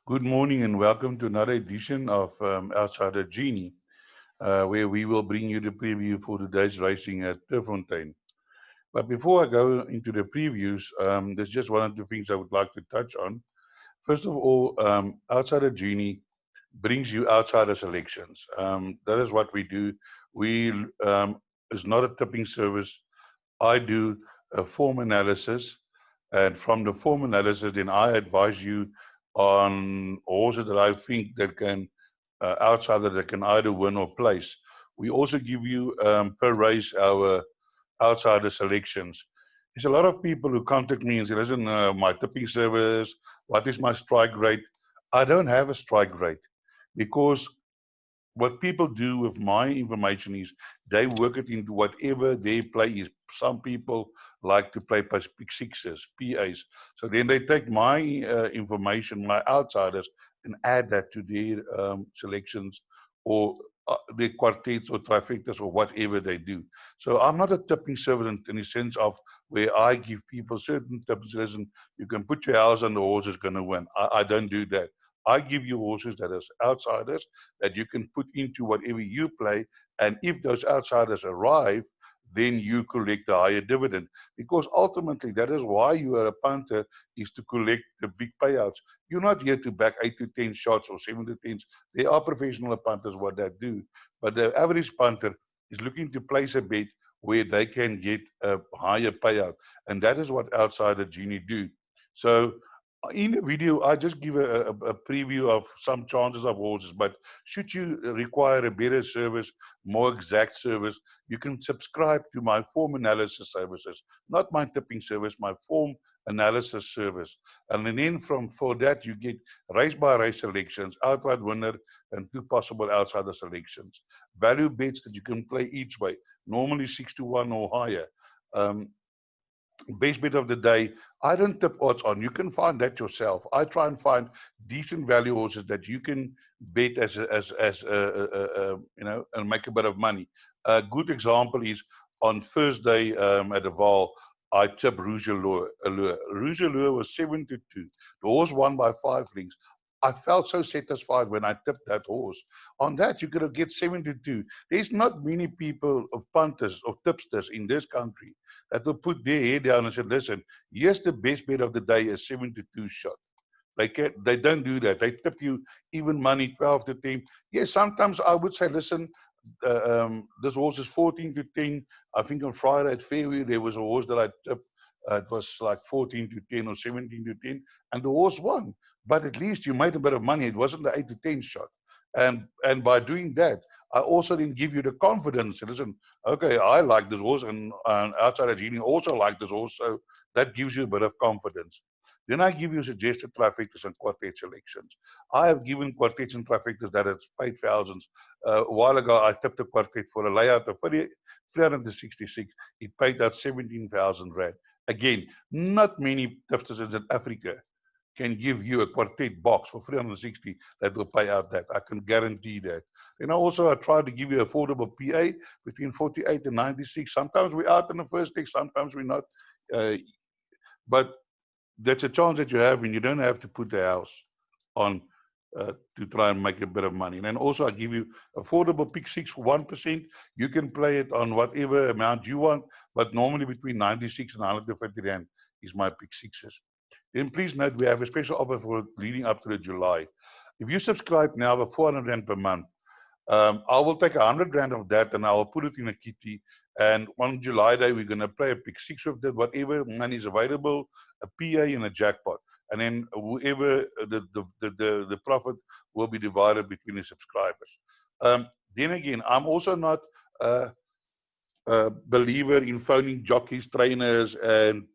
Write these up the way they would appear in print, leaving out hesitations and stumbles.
Good morning and welcome to another edition of Outsider Genie, where we will bring you the preview for today's racing at Turffontein. But before I go into the previews, there's just one or two things I would like to touch on. First of all, Outsider Genie brings you outsider selections. That is what we do. We It's not a tipping service. I do a form analysis, and from the form analysis, then I advise you on horses that I think that can outsider that can either win or place. We also give you per race our outsider selections. There's a lot of people who contact me and say, "Listen, my tipping service, what is my strike rate?" I don't have a strike rate because what people do with my information is they work it into whatever their play is. Some people like to play pick sixes, PAs. So then they take my information, my outsiders, and add that to their selections or their quartets or trifectas or whatever they do. So I'm not a tipping service in the sense of where I give people certain tips. Listen, you can put your house on the horse is going to win. I don't do that. I give you horses that is outsiders that you can put into whatever you play. And if those outsiders arrive, then you collect the higher dividend. Because ultimately, that is why you are a punter, is to collect the big payouts. You're not here to back 8 to 10 shots or 7 to 10s. There are professional punters what that do. But the average punter is looking to place a bet where they can get a higher payout. And that is what Outsider Genie do. So in the video, I just give a preview of some chances of horses, but should you require a better service, more exact service, you can subscribe to my form analysis services, not my tipping service, my form analysis service. And then from for that, you get race by race selections, outright winner, and two possible outsider selections. Value bets that you can play each way, normally 6 to 1 or higher. Um, Base bet of the day. I don't tip odds on. You can find that yourself. I try and find decent value horses that you can bet and make a bit of money. A good example is on Thursday at the Val. I tipped Rouge Allure. Rouge Allure was 7 to 2. The horse won by 5 lengths. I felt so satisfied when I tipped that horse. On that, you're going to get 7 to 2. There's not many people of punters or tipsters in this country that will put their head down and say, listen, here's the best bet of the day, a 7 to 2 shot. They don't do that. They tip you even money, 12 to 10. Yes, sometimes I would say, listen, this horse is 14 to 10. I think on Friday at Fairview, there was a horse that I tipped. It was like 14 to 10 or 17 to 10, and the horse won. But at least you made a bit of money. It wasn't the 8 to 10 shot. And by doing that, I also didn't give you the confidence. Listen, okay, I like this horse, and outside of Genie also like this horse, so that gives you a bit of confidence. Then I give you suggested trifectas and quartet selections. I have given quartets and trifectas that has paid thousands. A while ago, I tipped a quartet for a layout of 366. It paid out 17,000 rand. Again, not many tipsters in South Africa can give you a quartet box for 360 that will pay out that. I can guarantee that. And also, I try to give you affordable PA between 48 and 96. Sometimes we're out in the first leg, sometimes we're not. Uh, but that's a chance that you have, and you don't have to put the house on to try and make a bit of money. And then also, I give you affordable pick six for 1%. You can play it on whatever amount you want, but normally between 96 and 150 rand is my pick sixes. Then please note we have a special offer for leading up to the July. If you subscribe now for 400 rand per month, I will take 100 rand of that and I will put it in a kitty. And on July day, we're going to play a pick six with that, whatever money is available, a PA and a jackpot. And then whoever the profit will be divided between the subscribers. Then again, I'm also not a believer in phoning jockeys, trainers, and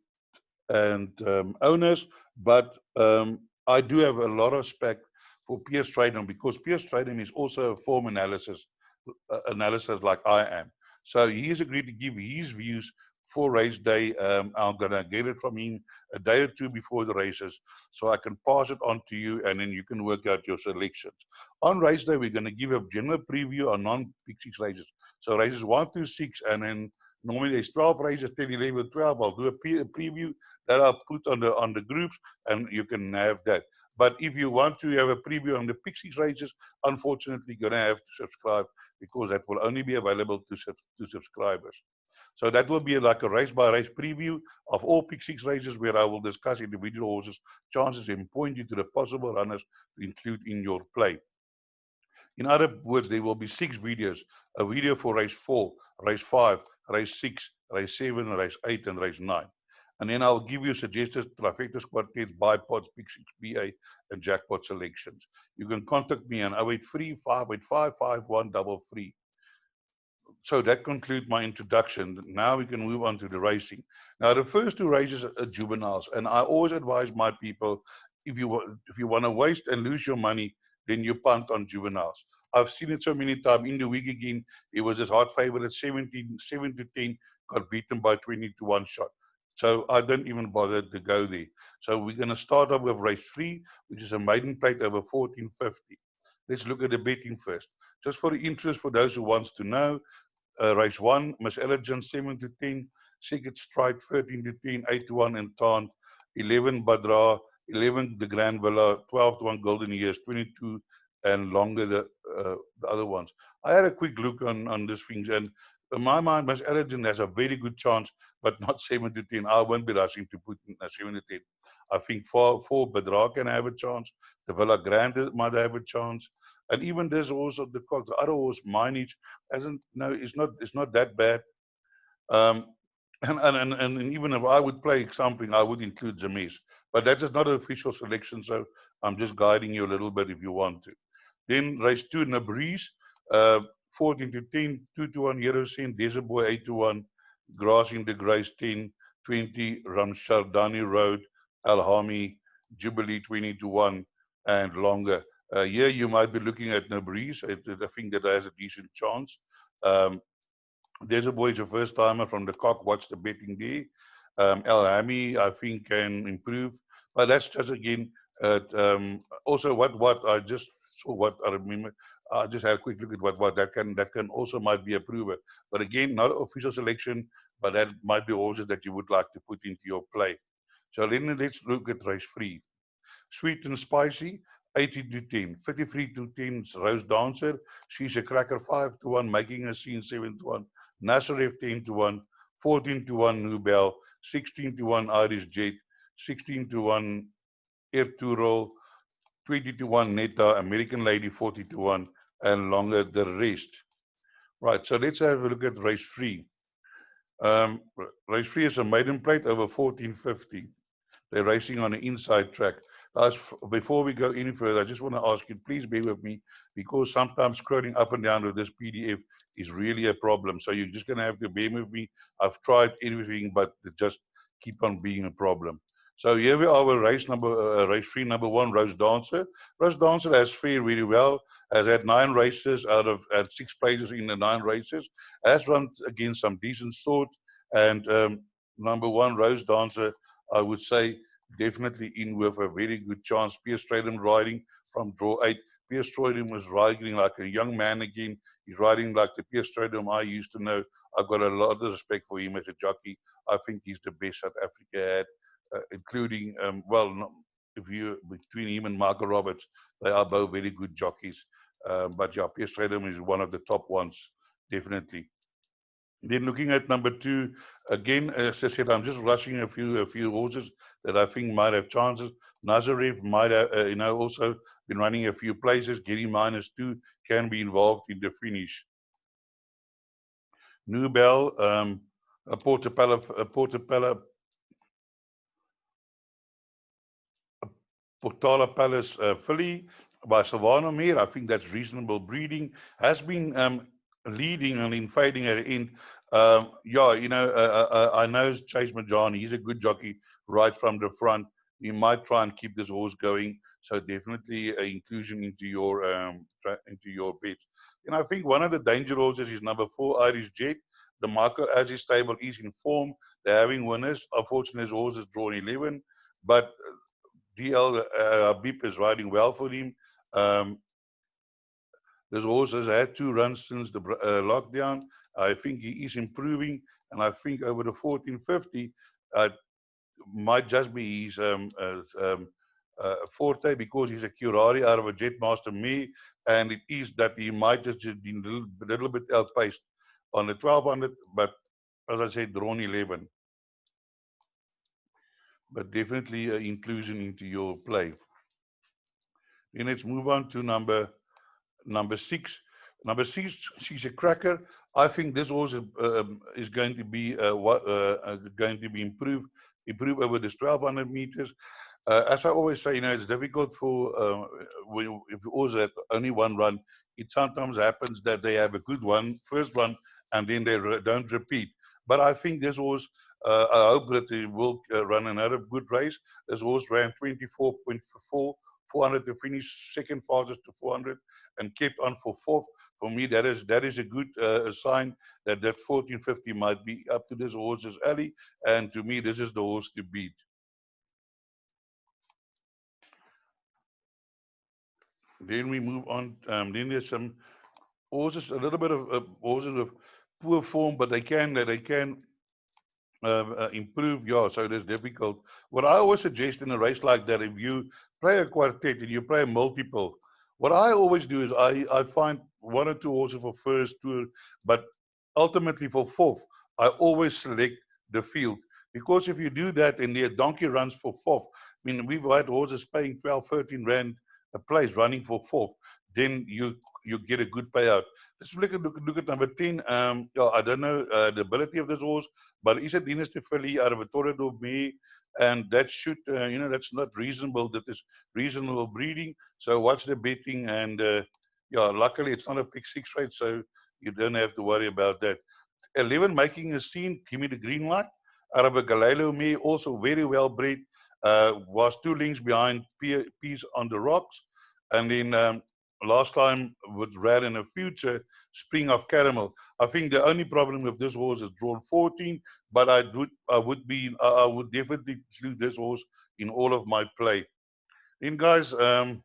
owners, but I do have a lot of respect for Pierre Strydom because Pierre Strydom is also a form analysis like I am. So he has agreed to give his views for race day. I'm gonna get it from him a day or two before the races, so I can pass it on to you, and then you can work out your selections. On race day, we're gonna give a general preview on non-pick six races, so races 1 through 6, and then Normally there's 12 races, 10, 11, 12. I'll do a preview that I'll put on the groups, and you can have that. But if you want to have a preview on the Pixies races, unfortunately you're gonna have to subscribe, because that will only be available to subscribers. So that will be like a race by race preview of all Pixies races, where I will discuss individual horses, chances, and point you to the possible runners to include in your play. In other words, there will be 6 videos: a video for race 4, race 5, race 6, race 7, race 8, and race 9. And then I'll give you suggested trifectas, quartets, bipods, Pixies, BA, and jackpot selections. You can contact me on 083 585 5133. So that concludes my introduction. Now we can move on to the racing. Now the first 2 races are juveniles, and I always advise my people, if you want to waste and lose your money, then you punt on juveniles. I've seen it so many times. In the week again, it was his hard favorite at 7-10, got beaten by 20-1 shot. So I don't even bother to go there. So we're going to start off with race 3, which is a maiden plate over 1450. Let's look at the betting first. Just for the interest, for those who wants to know, race 1, Miss Elegant 7-10, Secret Strike 13-10, 8-1, and Taunt 11, Badra 11, the Grand Villa 12-1, Golden Years 22, and longer the other ones. I had a quick look on these things, and in my mind, Miss Elegant has a very good chance, but not 7-10. I won't be rushing to put in 7-10. I think 4 Badra can have a chance. The Villa Grand might have a chance. And even there's also the other horse, Minage, hasn't no, it's not that bad. Um, and even if I would play something, I would include Zemes. But that is not an official selection, so I'm just guiding you a little bit if you want to. Then race 2, Nabreeze, 14-10, 2-1, Yerosin, Desert Boy 8-1, Grassing the Grace 10-20, Ramshardani Road, Alhami, Jubilee 20-1, and longer. Here you might be looking at Nabreeze. I think that has a decent chance. Desert Boy is a first timer from the cock. Watch the betting there. El Hami, I think, can improve, but that's just again. Also, what I just saw, what I remember, I just had a quick look at what that can also might be a prover. But again, not official selection, but that might be horses that you would like to put into your play. So then let's look at race 3. Sweet and Spicy, 80-10. 53-10, Rose Dancer. She's a cracker, 5-1, making a scene, 7-1. Nazareth 10-1. 14-1, Nubel. 16-1, Irish Jet. 16-1, Ertugrul. 20-1, Netta. American Lady, 40-1. And longer the rest. Right, so let's have a look at race 3. Um, race 3 is a maiden plate over 1450. They're racing on an inside track. Before we go any further, I just want to ask you, please bear with me, because sometimes scrolling up and down with this PDF is really a problem. So you're just going to have to bear with me. I've tried everything, but it just keep on being a problem. So here we are with race 3, number 1, Rose Dancer. Rose Dancer has fared really well, has had 9 races at 6 places in the 9 races, has run against some decent sort, and number 1, Rose Dancer, I would say, definitely in with a very good chance. Pierre Strydom riding from draw 8. Pierre Strydom is riding like a young man again. He's riding like the Pierre Strydom I used to know. I've got a lot of respect for him as a jockey. I think he's the best South Africa had, including, if you between him and Marco Roberts, they are both very good jockeys. But yeah, Pierre Strydom is one of the top ones, definitely. Then looking at number 2, again, as I said, I'm just rushing a few horses that I think might have chances. Nazareth might have, also been running a few places. Getty -2 can be involved in the finish. Nubel, Portala Palace filly by Silvano Meer. I think that's reasonable breeding. Has been leading and in fading at the end. I know Chase Majani. He's a good jockey right from the front. You might try and keep this horse going. So definitely inclusion into your bet. And I think one of the danger horses is number 4, Irish Jet. The marker as his stable is in form. They're having winners. Unfortunately, his horse has drawn 11, but DL Beep is riding well for him. This horse has had 2 runs since the lockdown, I think he is improving, and I think over the 1450 might just be his forte, because he's a curare out of a Jetmaster me, and it is that he might just been a little bit outpaced on the 1200, but as I said, drawn 11. But definitely inclusion into your play. Then let's move on to number 6. Number 6, she's a cracker. I think this horse is going to be improved over this 1200 meters. As I always say, it's difficult for if you always have only one run. It sometimes happens that they have a good first run, and then they don't repeat. But I think this horse, I hope that he will run another good race. This horse ran 24.4, 400 to finish, second fastest to 400, and kept on for fourth. For me, that is a good sign that 1450 might be up to this horse's alley, and to me, this is the horse to beat. Then we move on. Then there's some horses, a little bit of horses of poor form, but they can improve. Yeah, so it is difficult. What I always suggest in a race like that, if you play a quartet and you play a multiple, what I always do is I find 1 or 2 horses for first, two, but ultimately for fourth, I always select the field. Because if you do that and the donkey runs for fourth, I mean, we've had horses paying 12, 13 rand a place running for fourth, then you get a good payout. Let's look at number 10. Yeah, I don't know the ability of this horse, but is a dynasty filly out of a Toreador May, and that should, that's not reasonable. That is reasonable breeding. So watch the betting, and yeah, luckily it's not a pick 6 rate, so you don't have to worry about that. 11 making a scene, give me the green light. Out of a Galileo May, also very well bred, was 2 lengths behind Peace on the Rocks, and then last time with Red in the Future, Spring of Caramel. I think the only problem with this horse is drawn 14, but I would definitely include this horse in all of my play. Then guys, where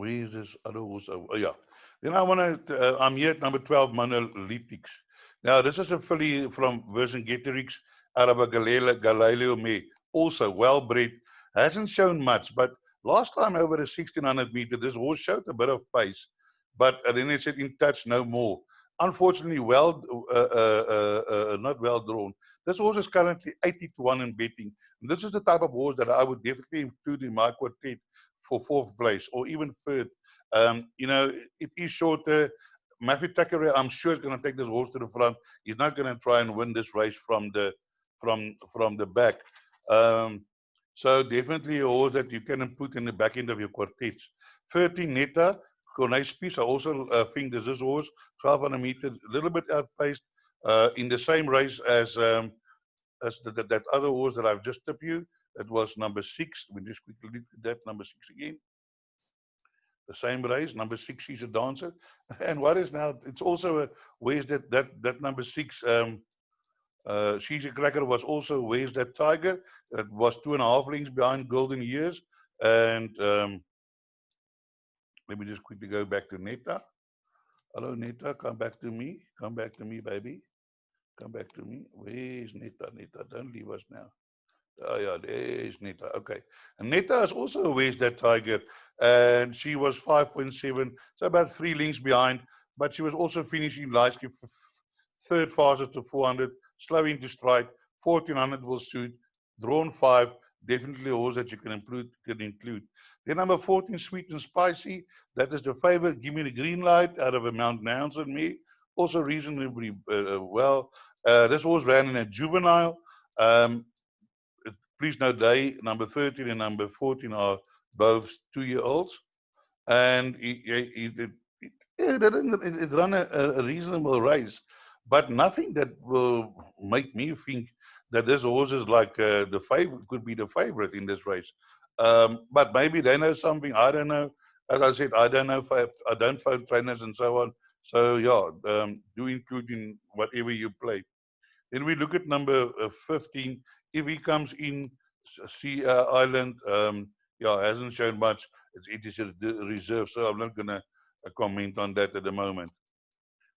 is this other horse? Oh, yeah. Then I'm here at number 12, Monolithics. Now, this is a filly from Vercingetorix out of a Galileo May. Also well bred. Hasn't shown much, but last time over the 1600 meter, this horse showed a bit of pace. But then it said in touch no more. Unfortunately, not well drawn. This horse is currently 80 to 1 in betting. And this is the type of horse that I would definitely include in my quartet for fourth place or even third. It is shorter. Matthew Tucker, I'm sure, is going to take this horse to the front. He's not going to try and win this race from the back. So definitely a horse that you can put in the back end of your quartets. 13 Netta, nice piece. I also think this horse, 1200 meters, a little bit outpaced in the same race as that other horse that I've just tipped you. That was number 6. We just quickly look at that, number 6 again. The same race, number 6, she's a dancer. And what is now, it's also where's that number 6, she's a cracker, was also where's that tiger. That was 2.5 lengths behind Golden Years. And let me just quickly go back to Netta. Hello, Netta, come back to me. Come back to me, baby. Come back to me. Where's Netta? Netta, don't leave us now. Oh, yeah, there's Netta. Okay. And Netta is also a Where's That Tiger. And she was 5.7, so about 3 lengths behind. But she was also finishing nicely third fastest to 400, slow into stride. 1400 will suit. Drawn 5, definitely a horse that you can include. Then number 14, Sweet and Spicy. That is the favorite. Give me the green light out of a Mount Nouns and me. Also reasonably well. This horse ran in a juvenile. Please note they, number 13 and number 14 are both 2-year-olds. And it ran a reasonable race, but nothing that will make me think that this horse is like the favorite, could be the favorite in this race. But maybe they know something, I don't know. As I said, I don't know, I don't follow trainers and so on. So yeah, do include in whatever you play. Then we look at number 15. If he comes in Sea Island, yeah, hasn't shown much. It is a reserve, so I'm not going to comment on that at the moment.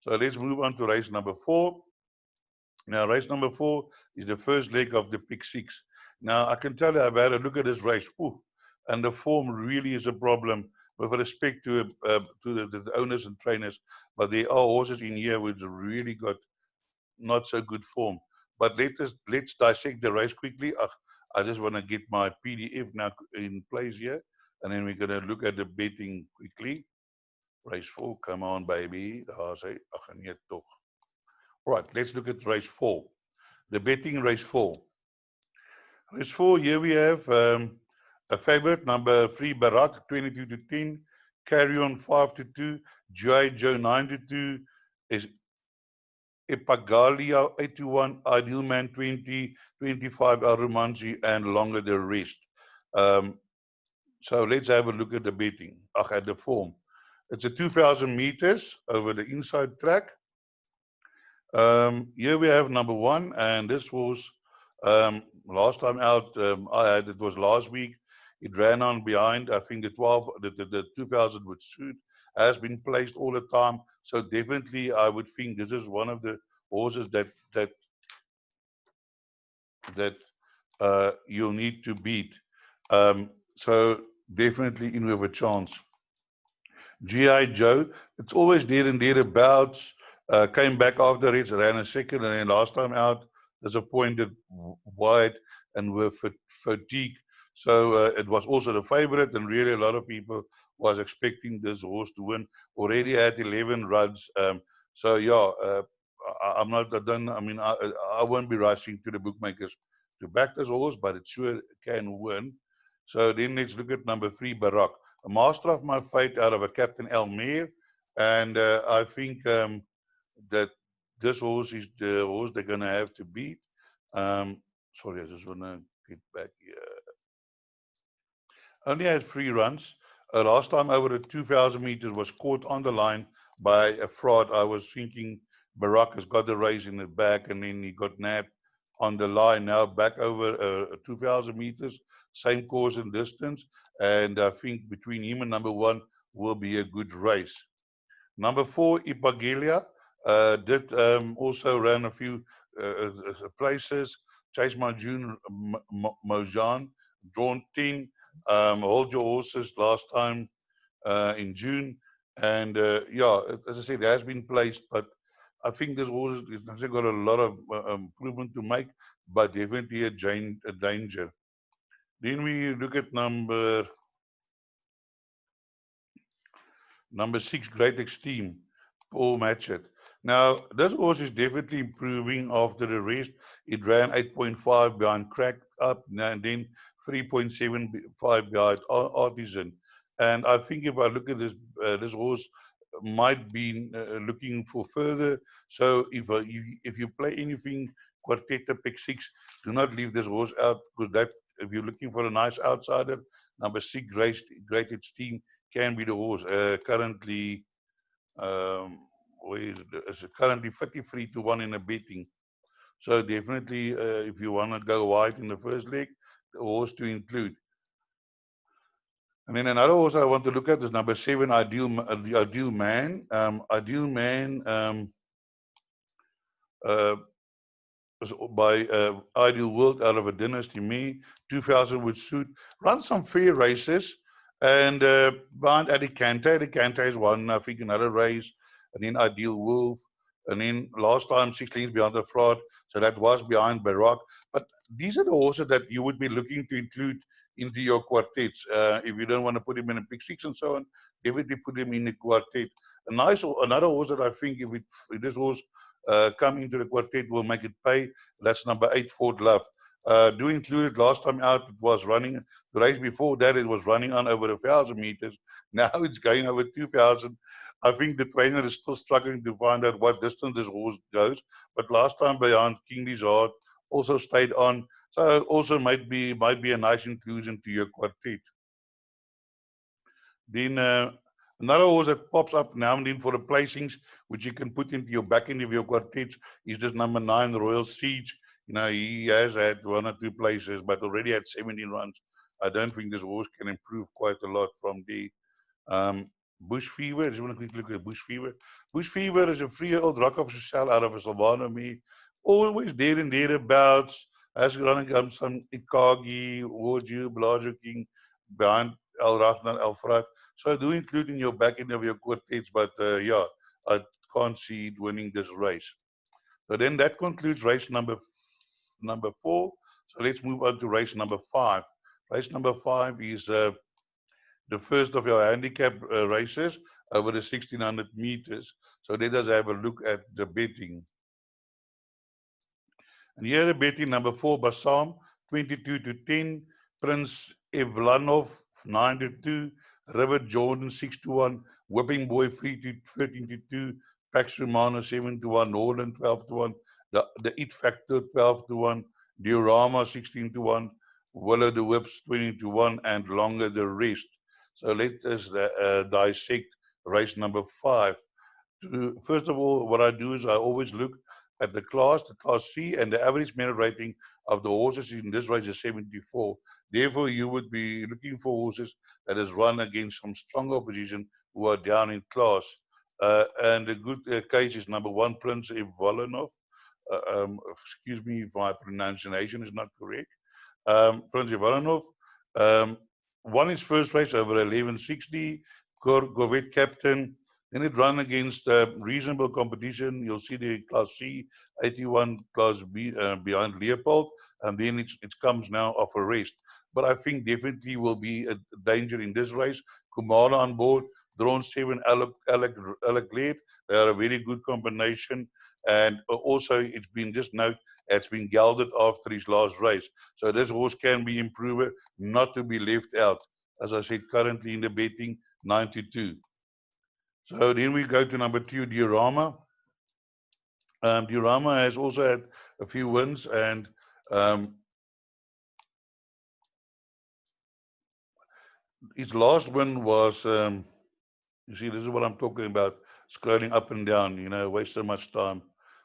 So let's move on to race number 4. Now, race number 4 is the first leg of the pick 6. Now, I can tell you, I've had a look at this race. Ooh, and the form really is a problem with respect to the owners and trainers. But there are horses in here which really got not so good form. But let's dissect the race quickly. I just want to get my PDF now in place here, and then we're going to look at the betting quickly. Race 4, come on, baby. Right, let's look at race 4. The betting race 4. Race 4, here we have a favorite, number 3, Barak, 22-10. Carry on 5-2. G.I. Joe 9-2. Is Epagalia 81, Ideal Man 20, 25 Arumanji, and longer the rest. So let's have a look at the betting. At the form. It's a 2,000 meters over the inside track. Here we have number 1, and this was last time out. It was last week. It ran on behind. I think the 2,000 would suit has been placed all the time. So definitely, I would think this is one of the horses that you'll need to beat. So definitely in with a chance. G.I. Joe, it's always there and thereabouts. Came back after it, ran a second, and then last time out, disappointed wide and with fatigue. So it was also the favorite, and really a lot of people was expecting this horse to win. Already had 11 runs. So yeah, I'm not done. I mean, I won't be rushing to the bookmakers to back this horse, but it sure can win. So then let's look at number 3, Barak. A master of my fate out of a Captain Elmere. And I think that this horse is the horse they're going to have to beat. Sorry, I just want to get back here. Only had 3 runs. Last time over the 2,000 meters was caught on the line by a fraud. I was thinking Barak has got the race in the back, and then he got nabbed on the line. Now back over 2,000 meters, same course and distance, and I think between him and number 1 will be a good race. Number 4, Ipagelia, did also ran a few places. Chase Majun Mojan, drawn 10. Hold your horses last time in June. And yeah, as I said, it has been placed, but I think this horse has got a lot of improvement to make, but definitely a danger. Then we look at number 6, Great Extreme, Paul Matchett. Now, this horse is definitely improving after the rest. It ran 8.5 behind Crack Up, and then 3.75 behind Artisan. And I think if I look at this, this horse might be looking for further. So if you play anything quartet pick 6, do not leave this horse out, because that, if you're looking for a nice outsider, number 6, Great Extreme can be the horse. Currently, it's currently 53-1 in a betting. So definitely, if you want to go wide in the first leg, the horse to include. And then another horse I want to look at is number 7, Ideal Man. Ideal Man by Ideal World out of a Dynasty Me, 2000 would suit. Run some fair races. And behind Alicante has won, I think, another race. And then Ideal Wolf. And then last time, 6 lanes behind the fraud. So that was behind Barak. But these are the horses that you would be looking to include into your quartets. If you don't want to put him in a pick 6 and so on, definitely put him in a quartet. Another horse that I think if this horse come into the quartet will make it pay. That's number 8, Fort Love. Do include it. Last time out, it was running. The race before that, it was running on over 1,000 meters. Now it's going over 2,000. I think the trainer is still struggling to find out what distance this horse goes. But last time behind King Lizard also stayed on. So also might be a nice inclusion to your quartet. Then another horse that pops up now and then for the placings, which you can put into your back end of your quartets, is this number 9, Royal Siege. You know, he has had 1 or 2 places, but already had 17 runs. I don't think this horse can improve quite a lot from there. Bush Fever. I just want to quickly look at Bush Fever. Bush Fever is a free old rock of cell out of a Salvano me. Always there and thereabouts. Has running up some Ikagi, Woju, Blajo King, behind El Ratna, El Frat. So I do include in your back end of your quartets, but yeah, I can't see it winning this race. So then that concludes race number 4. So let's move on to race number 5. Race number 5 is the first of your handicap races over the 1600 meters. So let us have a look at the betting. And here the betting number 4, Bassam, 22-10, Prince Evlanov, 9-2, River Jordan, 6-1, Whipping Boy, 13-2, Pax Romano, 7-1, Northern, 12-1, the It Factor, 12-1, Diorama, 16-1, Willow the Whips, 20-1, and Longer the Rest. So let us dissect race number 5. First of all, what I do is I always look at the class C, and the average merit rating of the horses in this race is 74. Therefore, you would be looking for horses that has run against some strong opposition who are down in class. And a good case is number 1, Prince Ivalanov. Excuse me if my pronunciation is not correct. Prince Ivalanov won his first race over 1160. Corvette captain. Then it run against reasonable competition. You'll see the Class C, 81 Class B behind Leopold, and then it comes now off a rest. But I think definitely will be a danger in this race. Kumara on board, drawn 7 Alec Glade. They are a very good combination. And also, it's been just note, it's been gelded after his last race. So this horse can be improved, not to be left out. As I said, currently in the betting, 92. So then we go to number 2, Diorama. Diorama has also had a few wins, and his last win was, you see, this is what I'm talking about, scrolling up and down, waste so much time.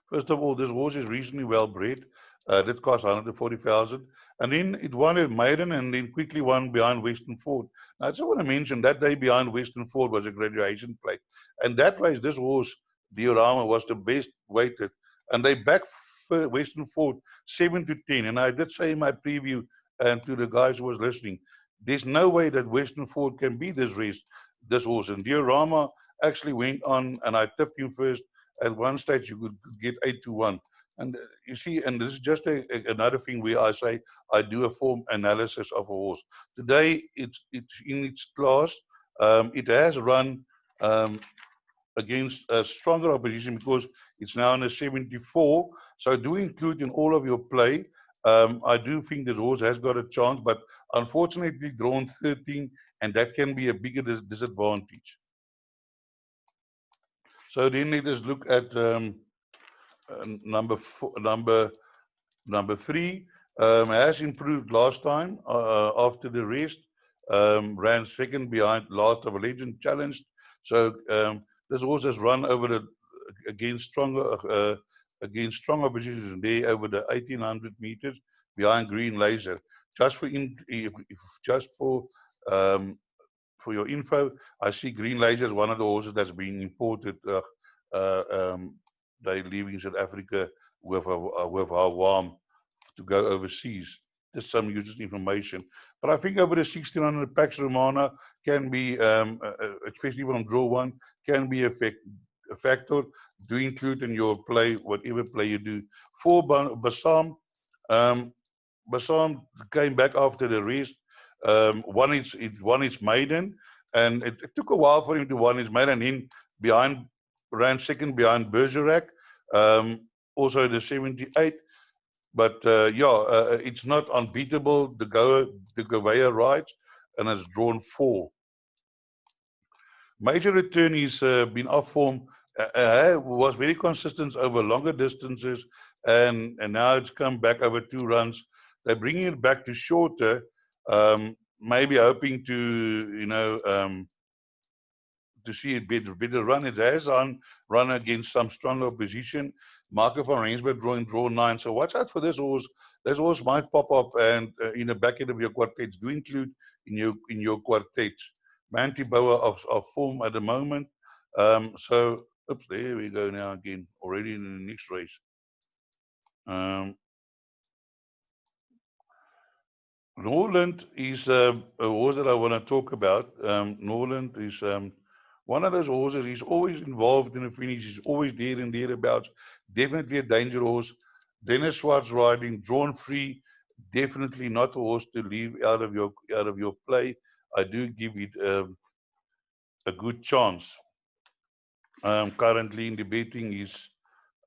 First of all, this horse is reasonably well bred. That cost 140,000. And then it won a maiden and then quickly won behind Western Ford. Now, I just want to mention that day behind Western Ford was a graduation plate. And that race, this horse, Diorama, was the best weighted. And they backed Western Ford 7-10. And I did say in my preview and to the guys who was listening, there's no way that Western Ford can beat this race, this horse. And Diorama actually went on, and I tipped him first. At one stage, you could get 8-1. And you see, and this is just another thing where I say I do a form analysis of a horse. Today, it's in its class. It has run against a stronger opposition because it's now in a 74. So do include in all of your play. I do think this horse has got a chance, but unfortunately drawn 13, and that can be a bigger disadvantage. So then let us look at number 3. Has improved last time after the rest. Ran second behind Last of a Legend, challenged. So this horse has run over against strong opposition there over the 1800 meters behind Green Laser. Just for your info, I see Green Laser is one of the horses that's being imported. They're leaving South Africa with Hawam to go overseas. Just some useless information. But I think over the 1600 Pax Romana can be, especially from draw 1, can be a factor. Do include in your play, whatever play you do. 4, Bassam. Bassam came back after the race. Won its maiden, and it took a while for him to win his maiden. In ran second behind Bergerac, also the 78. But it's not unbeatable. The Gouveia rides, and has drawn 4. Major Return, he's been off form. Was very consistent over longer distances, and now it's come back over 2 runs. They're bringing it back to shorter, maybe hoping to to see it better run. It has run against some strong opposition. Marco van Rensburg draw 9. So watch out for this horse. This horse might pop up and in the back end of your quartets. Do include in your quartets. Mantiboa of form at the moment. So, oops, there we go now again, already in the next race. Norland is a horse that I want to talk about. Norland is one of those horses. He's always involved in the finish. He's always there and thereabouts. Definitely a danger horse. Dennis Schwartz riding, drawn free. Definitely not a horse to leave out of your play. I do give it a good chance. Currently in the betting is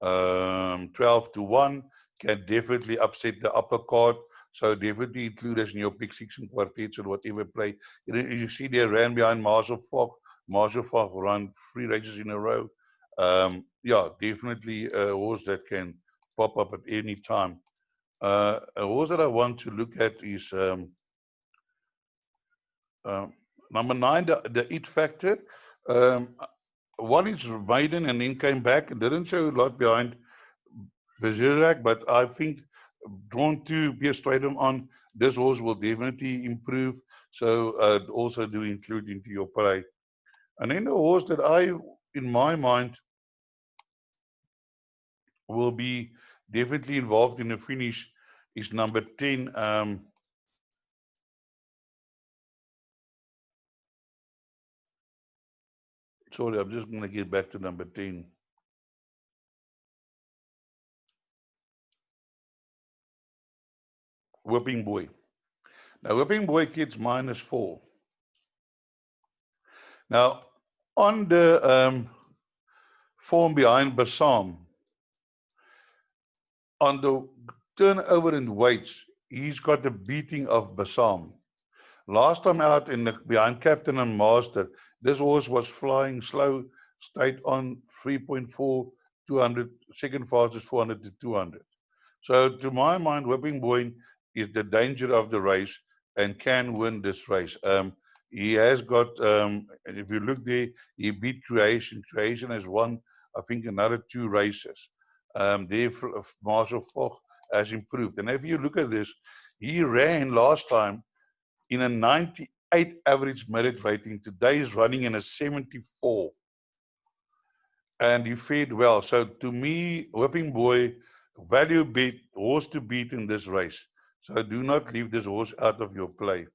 12-1, can definitely upset the upper card. So definitely include us in your pick six and quartets or whatever play. You see they ran behind Marshall Falk. Marshall Falk run 3 races in a row. Yeah, definitely a horse that can pop up at any time. A horse that I want to look at is number 9, the It Factor. One is maiden and then came back and didn't show a lot behind Bergerac, but I think drawn to Pierre Strydom on, this horse will definitely improve. So also do include into your play. And then the horse that in my mind, will be definitely involved in the finish is number 10. Sorry, I'm just going to get back to number 10. Whipping Boy. Now, Whipping Boy gets -4. Now, on the form behind Bassam, on the turnover in weights, he's got the beating of Bassam. Last time out behind Captain and Master, this horse was flying slow, stayed on 3.4, 200, second fastest 400 to 200. So to my mind, Whipping Boy is the danger of the race and can win this race. He has got, and if you look there, he beat Creation. Creation has won, I think, another 2 races. There, Marshall Foch has improved. And if you look at this, he ran last time in a 98 average merit rating. Today is running in a 74. And he fared well. So to me, Whipping Boy, value bet, horse to beat in this race. So do not leave this horse out of your play.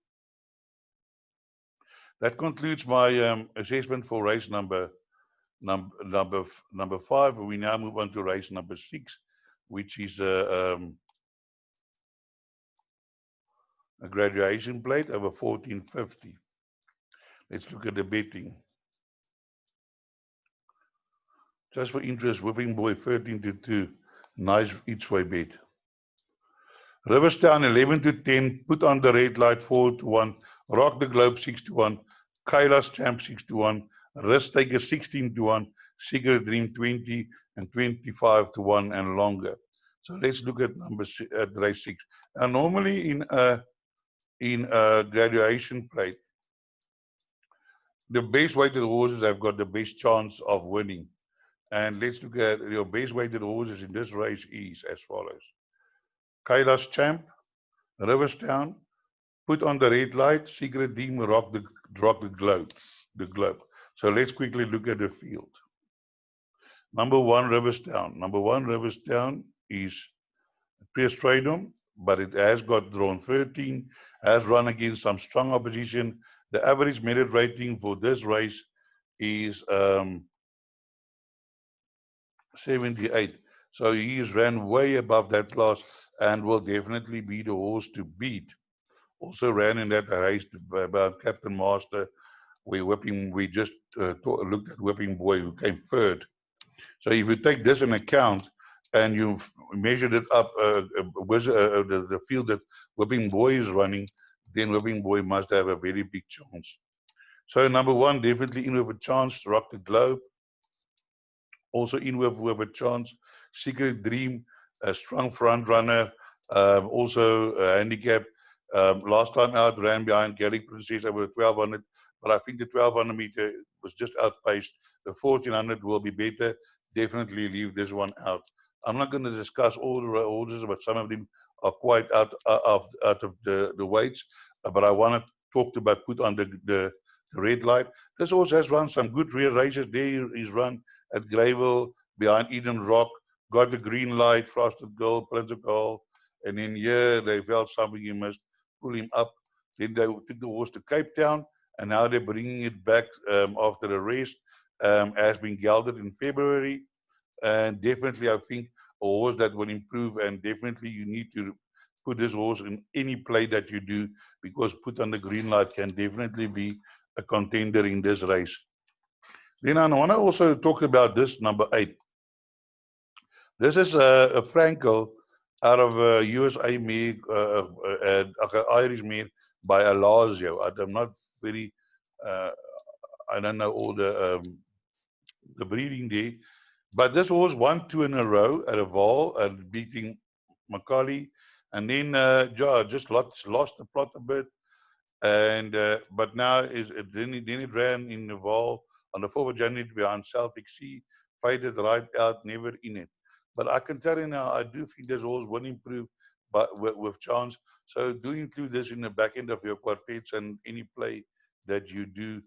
That concludes my assessment for race number 5. We now move on to race number 6, which is a graduation plate over 1450. Let's look at the betting. Just for interest, Whipping Boy 13-2. Nice each way bet. Riverstown 11-10. Put on the red light 4-1. Rock the Globe 6-1. Kaila's Champ 6-1. Risk Taker 16-1. Secret Dream 20 and 25-1 and longer. So let's look at at race 6. And normally in a graduation plate, the base weighted horses have got the best chance of winning. And let's look at your base weighted horses in this race is as follows. Kaila's Champ, Riverstown, Put on the Red Light, Secret Dream, Rock the Globe. So let's quickly look at the field. Number 1, Riverstown. Number 1, Riverstown is Pierre Strydom, but it has got drawn 13, has run against some strong opposition. The average merit rating for this race is 78. So he ran way above that class and will definitely be the horse to beat. Also ran in that race about Captain Master. We just looked at Whipping Boy, who came third. So if you take this in account and you measured it up with the field that Whipping Boy is running, then Whipping Boy must have a very big chance. So number 1, definitely in with a chance, Rock the Globe. Also in with a chance, Secret Dream, a strong front runner, also a handicap. Last time out, ran behind Gallic Princess over 1200, but I think the 1200 meter was just outpaced. The 1400 will be better. Definitely leave this one out. I'm not going to discuss all the orders, but some of them are quite out of the weights. But I want to talk about put on the red light. This horse has run some good rear races. There he's run at Gravel, behind Eden Rock, got the green light, Frosted Gold, Prince of Gold, and then here they felt something, you must pull him up. Then they took the horse to Cape Town, and now they're bringing it back after the rest. Has been gelded in February, and definitely I think a horse that will improve, and definitely you need to put this horse in any play that you do, because put on the green light can definitely be a contender in this race. Then I want to also talk about this number 8. This is a Frankel out of a USA mare, Irish mare by Alazio. I'm not very, I don't know all the breeding there, but this horse won 2 in a row at a Val, beating Macaulay, and then just lost the plot a bit. And but now then it ran in the Val on the 4th of January behind Celtic Sea, faded right out, never in it. But I can tell you now, I do think this horse will improve, but with chance. So do include this in the back end of your quartets and any play that you do.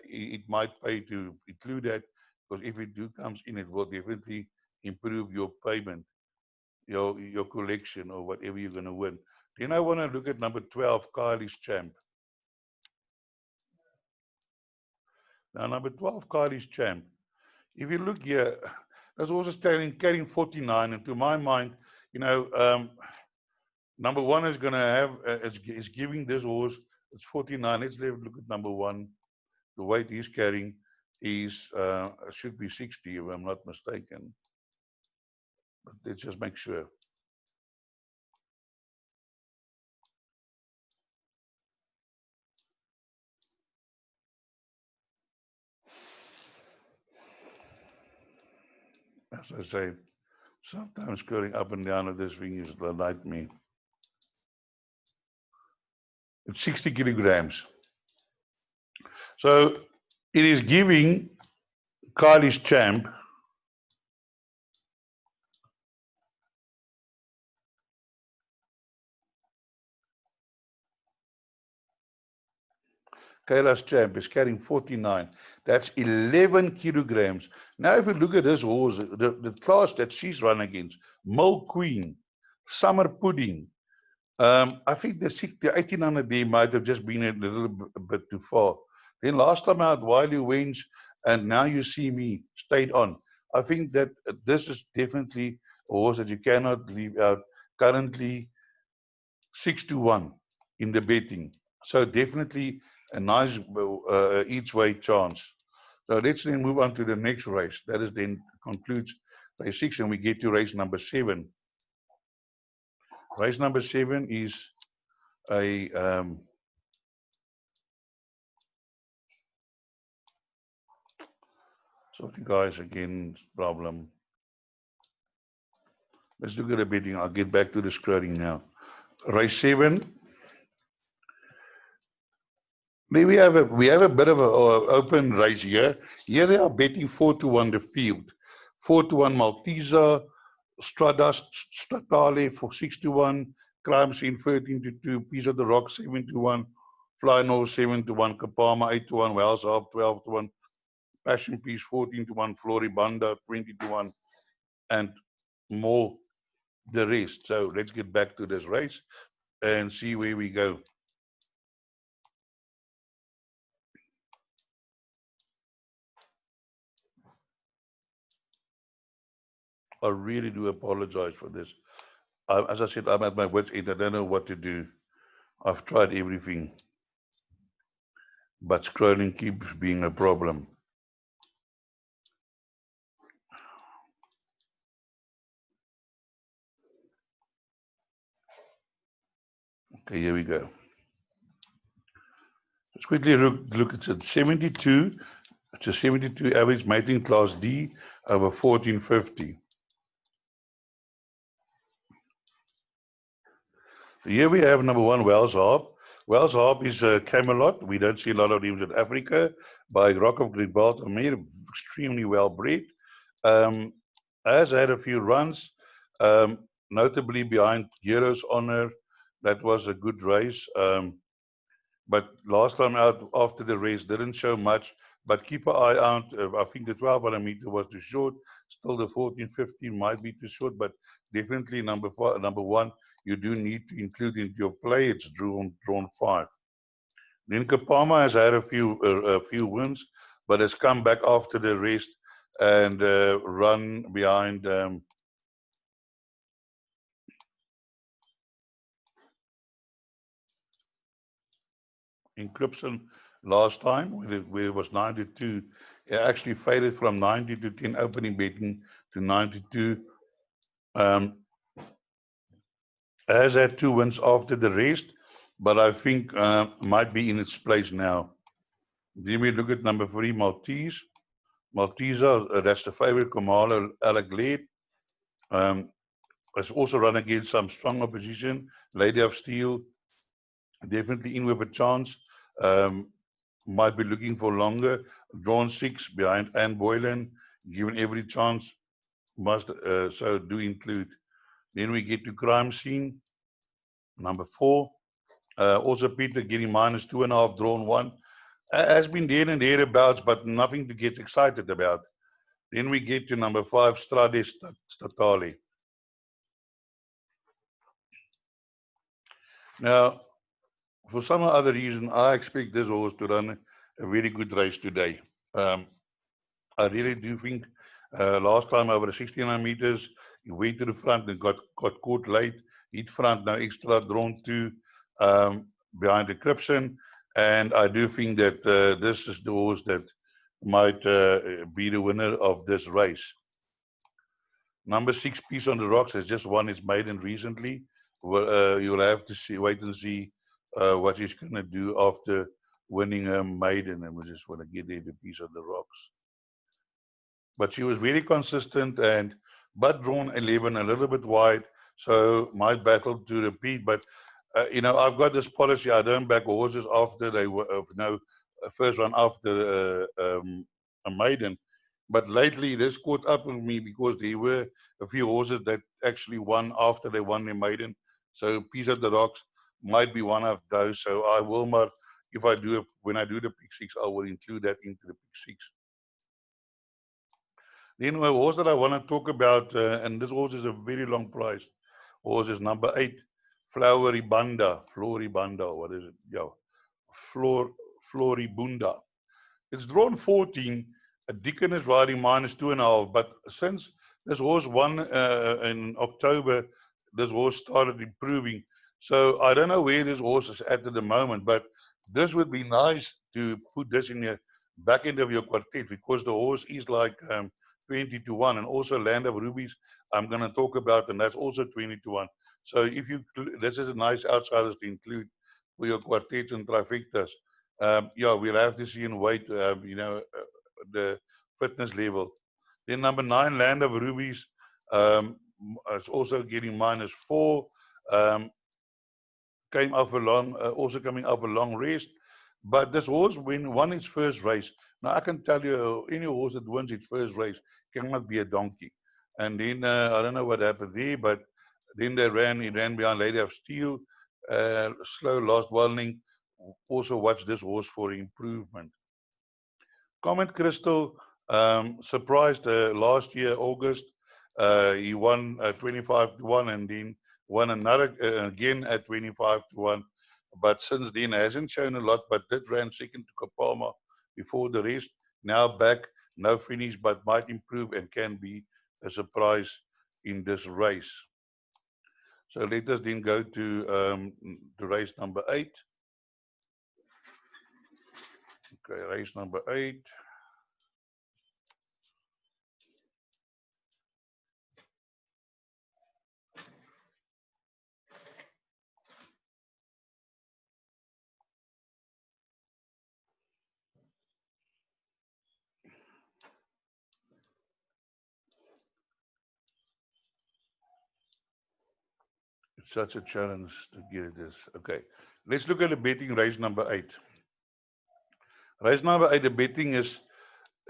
It might pay to include that, because if it comes in, it will definitely improve your payment, your collection, or whatever you're going to win. Then I want to look at number 12, Kylie's Champ. Now, number 12, Kylie's Champ. If you look here, there's also carrying 49, and to my mind, number 1 is going to have, is giving this horse, it's 49. Let's look at number 1. The weight he's carrying is, should be 60, if I'm not mistaken. But let's just make sure. As I say, sometimes going up and down of this thing is a nightmare. It's 60 kilograms. So it is giving Kylie's Champ Kylie's Champ is carrying 49. That's 11 kilograms. Now, if you look at this horse, the class that she's run against, Mill Queen, Summer Pudding, I think the 1800 day might have just been a little bit too far. Then last time out, Wiley Wenge, and now you see me, stayed on. I think that this is definitely a horse that you cannot leave out. Currently 6-1 in the betting. So definitely a nice each way chance. So let's then move on to the next race. That is then concludes race 6, and we get to race number 7. Race number 7 is a sorry guys, again, problem. Let's look at the betting. I'll get back to the scrolling now. Race 7. We have a bit of an open race here. Here they are betting 4-1 the field. 4-1 Malteser, Stardust, Statale for 6-1, Crime Scene 13-2, Piece of the Rock 7-1, Fly No 7-1, Kapama 8-1, Wells Up 12-1, Passion Piece 14-1, Floribanda 20-1, and more the rest. So let's get back to this race and see where we go. I really do apologize for this. As I said, I'm at my wit's end. I don't know what to do. I've tried everything, but scrolling keeps being a problem. Okay, here we go. Let's quickly look at it. 72. It's a 72 average mating class D over 1450. Here we have number 1, Wells Harp. Wells Harp is a Camelot. We don't see a lot of names in Africa. By Rock of Gibraltar, made extremely well bred. Has had a few runs, notably behind Heroes Honor. That was a good race. but last time out after the race didn't show much. But keep an eye out. I think the 1200 meter was too short. Still, the 1415 might be too short, but definitely number one, you do need to include into your play. It's drawn 5. Then Kapama has had a few wins, but has come back after the rest and run behind Encryption last time, where it was 92. It actually faded from 90 to 10 opening betting to 92. Has had 2 wins after the rest, but I think might be in its place now. Then we look at number 3, Maltese. Malteser, that's the favorite, Kamala Alaglade. Has also run against some strong opposition. Lady of Steel, definitely in with a chance. Might be looking for longer. Drawn 6 behind Anne Boylan, given every chance, must so do include. Then we get to Crime Scene, number 4. Also Peter getting -2.5, drawn 1. Has been there and thereabouts, but nothing to get excited about. Then we get to number 5, Strade Statale. Now, for some other reason, I expect this horse to run a very good race today. I really do think last time over the 1600 meters, he went to the front and got caught late. Hit front, now extra drawn 2 behind the Cripson. And I do think that this is the horse that might be the winner of this race. Number 6, Peace on the Rocks, has just won its maiden recently. Well, you'll have to wait and see what he's going to do after winning her maiden. And we just want to get there, the Peace on the Rocks. But she was very consistent but drawn 11, a little bit wide, so might battle to repeat. But I've got this policy: I don't back horses after they were first run after a maiden. But lately, this caught up with me because there were a few horses that actually won after they won their maiden. So Peace of the Rocks might be one of those. So I will, when I do the pick 6, I will include that into the pick 6. Then a horse that I want to talk about, and this horse is a very long price. Horse is number 8, Floribunda, what is it? Yeah, Floribunda. It's drawn 14. Deacon is riding -2.5. But since this horse won in October, this horse started improving. So I don't know where this horse is at the moment, but this would be nice to put this in the back end of your quartet, because the horse is like 20-1, and also Land of Rubies I'm going to talk about, and that's also 20-1. So if this is a nice outsiders to include for your quartets and trifectas. Yeah, we'll have to see and wait, the fitness level. Then number 9, Land of Rubies, is also getting -4. Came off also coming off a long rest. But this horse won its first race. Now I can tell you, any horse that wins its first race cannot be a donkey. And then I don't know what happened there, but then he ran behind Lady of Steel, slow last warning. Also watch this horse for improvement. Comet Crystal surprised last year, August. He won 25-1 and then won another again at 25-1. But since then hasn't shown a lot, but did ran second to Kapama before the rest. Now back, no finish, but might improve and can be a surprise in this race. So let us then go to race number 8. Okay, race number 8. It's such a challenge to get this. Okay, let's look at the betting race number 8. Race number 8, the betting is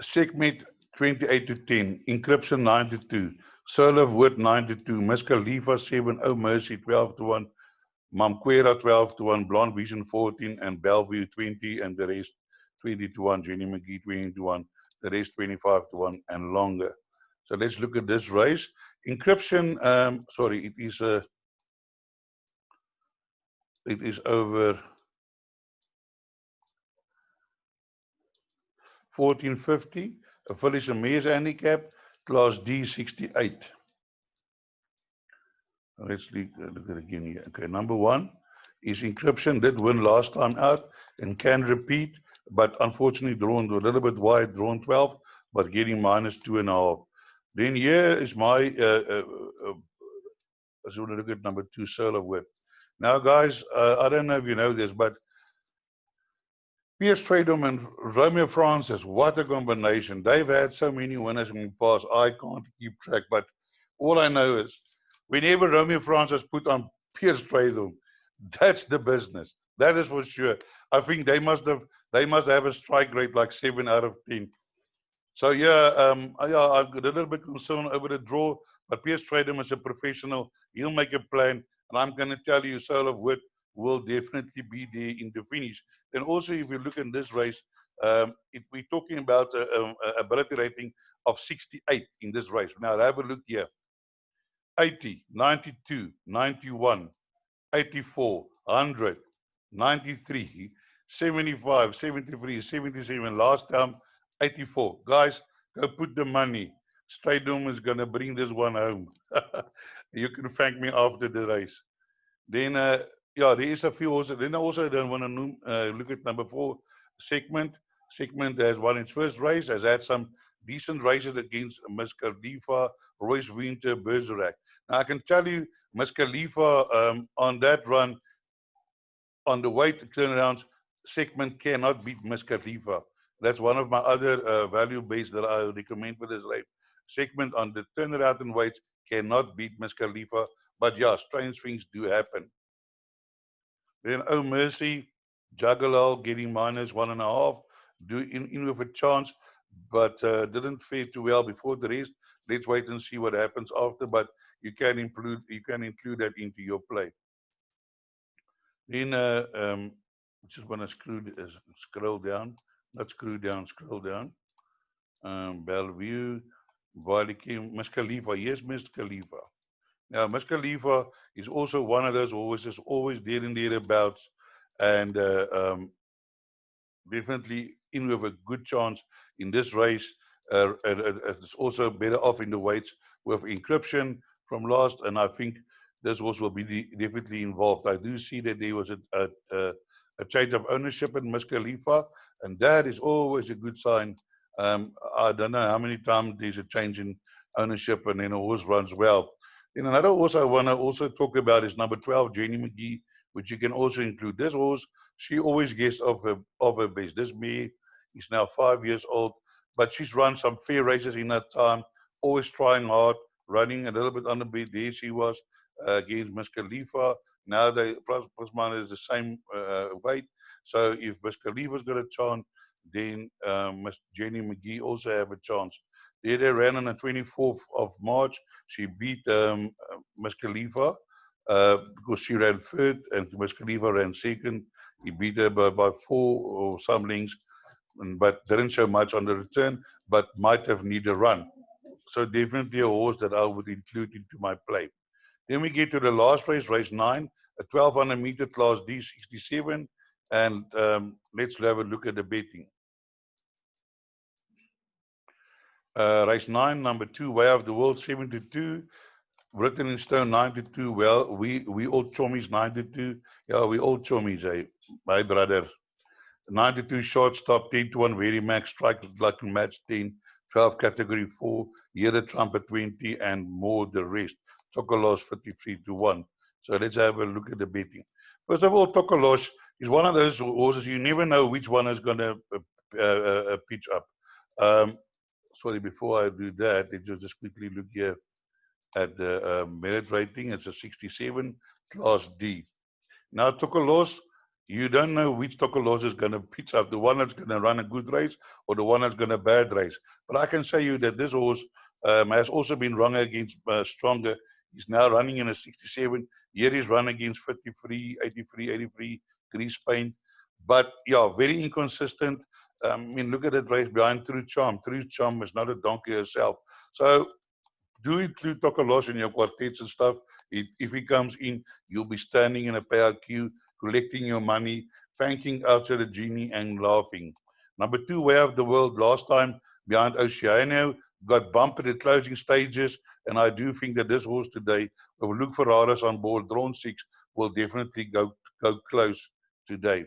Segment 28-10, Encryption 9-2, Soul of Wood 9-2, Miss Khalifa 7, Oh Mercy 12-1, Mamquera 12-1, Blonde Vision 14, and Bellevue 20, and the rest 20-1. Genie McGee 20-1, the rest 25-1 and longer. So let's look at this race. Encryption, sorry, it is over 1450. A Phyllis Mayor's handicap, class D 68. Let's look at it again here. Okay, number one is Encryption. Did win last time out and can repeat, but unfortunately drawn a little bit wide, drawn 12, but getting -2.5. Then here is my, I just want to look at number 2, Soul of Wit. Now, guys, I don't know if you know this, but Pierre Strydom and Romeo Francis, what a combination. They've had so many winners in the past, I can't keep track, but all I know is whenever Romeo Francis put on Pierre Strydom, that's the business. That is for sure. I think they must have a strike rate like 7 out of 10. So yeah, I've got a little bit concerned over the draw, but Pierre Strydom is a professional. He'll make a plan, and I'm going to tell you, Soul of Wit will definitely be there in the finish. Then also, if you look in this race, we're talking about a ability rating of 68 in this race. Now have a look here: 80, 92, 91, 84, 100, 93, 75, 73, 77. Last time, 84. Guys, go put the money. Strydom is going to bring this one home. You can thank me after the race. Then, yeah, there is a few also. Then I also don't want to look at number 4, Segment. Segment has won its first race, has had some decent races against Miss Khalifa, Royce Winter, Bergerac. Now, I can tell you, Miss Khalifa, on that run, on the weight turnarounds, Segment cannot beat Miss Khalifa. That's one of my other value base that I recommend for this race. Segment on the turnaround and weights cannot beat Miss Khalifa, but yeah, strange things do happen. Then Oh Mercy, Juggalal getting -1.5, in with a chance, but didn't fare too well before the race. Let's wait and see what happens after, but you can include that into your play. Then just want to scroll down, not screw down, scroll down. Bellevue, Vodacom, Miss Khalifa. Yes, Miss Khalifa. Now, Miss Khalifa is also one of those horses, always there and thereabouts, and definitely in with a good chance in this race. It's also better off in the weights with Encryption from last, and I think this horse will be definitely involved. I do see that there was a change of ownership in Miss Khalifa, and that is always a good sign. I don't know how many times there's a change in ownership and then a horse runs well. Then another horse I want to also talk about is number 12, Genie McGee, which you can also include. This horse, she always gets off her base. This mare is now 5 years old, but she's run some fair races in that time, always trying hard, running a little bit under beat. There she was against Miss Khalifa. Now they plus minus is the same weight. So if Miss Khalifa's got a chance, then Miss Genie McGee also have a chance. There they ran on the 24th of March. She beat Miss Khalifa because she ran third and Miss Khalifa ran second. He beat her by 4 or some lengths, but didn't show much on the return, but might have needed a run. So definitely a horse that I would include into my play. Then we get to the last race, race 9, a 1200 meter class D 67, and let's have a look at the betting. Race 9, number 2, Way of the World 72, written in stone 92. Well, we all chommies 92. Yeah, we all chommies, my brother. 92 short stop, 10-1 very max, strike like match 10, 12 category 4, here the trumpet 20, and more the rest. Tokolos 53-1. So let's have a look at the betting. First of all, Tokolos is one of those horses you never know which one is going to pitch up. Sorry, before I do that, let's just quickly look here at the merit rating. It's a 67, class D. Now, Tokolos, you don't know which Tokolos is going to pitch up, the one that's going to run a good race or the one that's going to bad race. But I can say you that this horse has also been run against stronger. He's now running in a 67. Here he's run against 53, 83, 83, grease paint. But yeah, very inconsistent. I mean, look at that race behind True Charm. True Charm is not a donkey herself. So do include Tokalos in your quartets and stuff. If he comes in, you'll be standing in a payout queue, collecting your money, thanking Outsider Genie and laughing. Number 2, Way of the World. Last time behind Oceano, got bumped at the closing stages, and I do think that this horse today, with Luke Ferraris on board, drawn 6, will definitely go close today.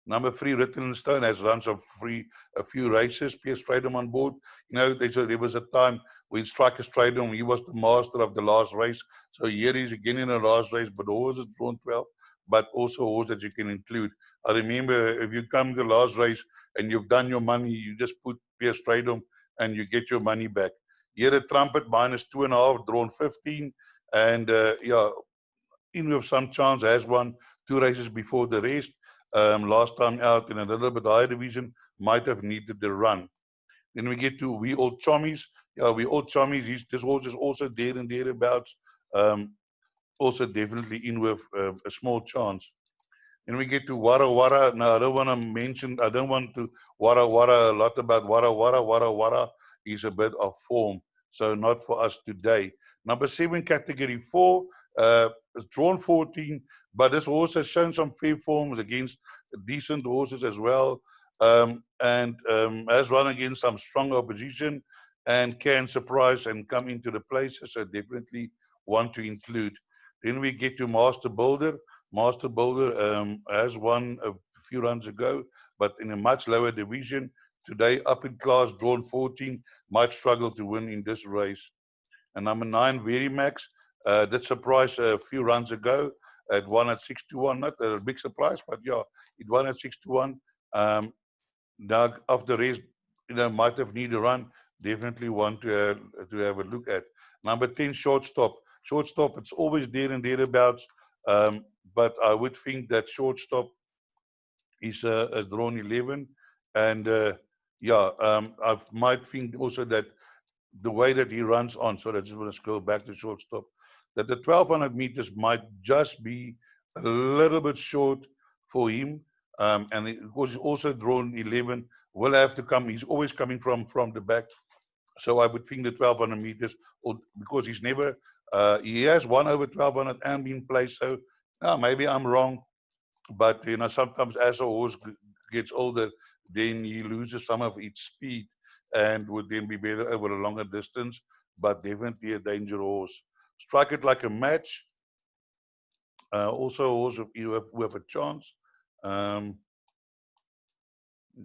Number 3, Written in Stone, has run a few races. Pierre Strydom on board. You know, there was a time when Striker Strydom, he was the master of the last race. So here he's again in the last race, but the horse is drawn 12, but also a horse that you can include. I remember if you come to the last race and you've done your money, you just put Pierre Strydom and you get your money back. Here a Trumpet -2.5, drawn 15, and yeah, in with some chance, has won 2 races before the rest. Last time out in a little bit higher division, might have needed the run. Then we get to We Old Chommies. Yeah, We Old Chommies. This horse is also there and thereabouts. Also definitely in with a small chance. Then we get to Wara Wara. Now, I don't want to Wara Wara a lot about Wara Wara. Wara Wara is a bit of form, so not for us today. Number 7, category 4, is drawn 14, but this horse has shown some fair forms against decent horses as well, and has run against some strong opposition and can surprise and come into the places, so definitely want to include. Then we get to Master Builder. Master Builder has won a few runs ago, but in a much lower division. Today, up in class, drawn 14, might struggle to win in this race. And number 9, Verimax, did surprise a few runs ago. It won at 6-1. Not a big surprise, but yeah, it won at 6-1. Now, of the race, might have need a run. Definitely want to have a look at. Number 10, Shortstop. Shortstop, it's always there and thereabouts. But I would think that Shortstop is a drawn 11. And yeah, I might think also that the way that he runs on, so I just want to scroll back to Shortstop, that the 1200 meters might just be a little bit short for him. And because he's also drawn 11, will have to come. He's always coming from the back. So I would think the 1200 meters, because he has won over 1200 and been placed. So maybe I'm wrong, but sometimes as a horse gets older, then he loses some of its speed and would then be better over a longer distance, but definitely a danger horse. Strike It Like a Match. Also a horse who have a chance.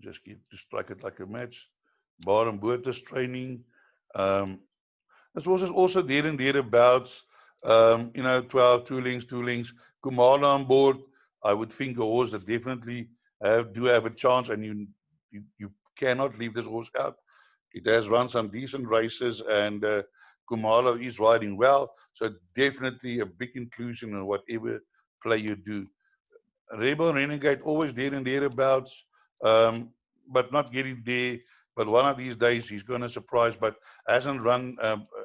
Just get to Strike It Like a Match. Bar and Booters training. This horse is also there and thereabouts. 12, 2 lengths. Kumala on board. I would think a horse that definitely do have a chance, and you cannot leave this horse out. It has run some decent races, and Kumalo is riding well, so definitely a big inclusion in whatever play you do. Rebel Renegade always there and thereabouts, but not getting there. But one of these days he's going to surprise. But hasn't run,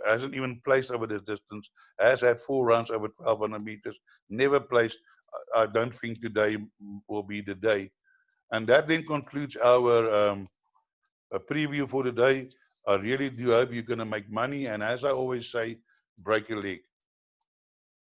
hasn't even placed over this distance. Has had 4 runs over 1200 meters. Never placed. I don't think today will be the day. And that then concludes our preview for today. I really do hope you're going to make money. And as I always say, break a leg.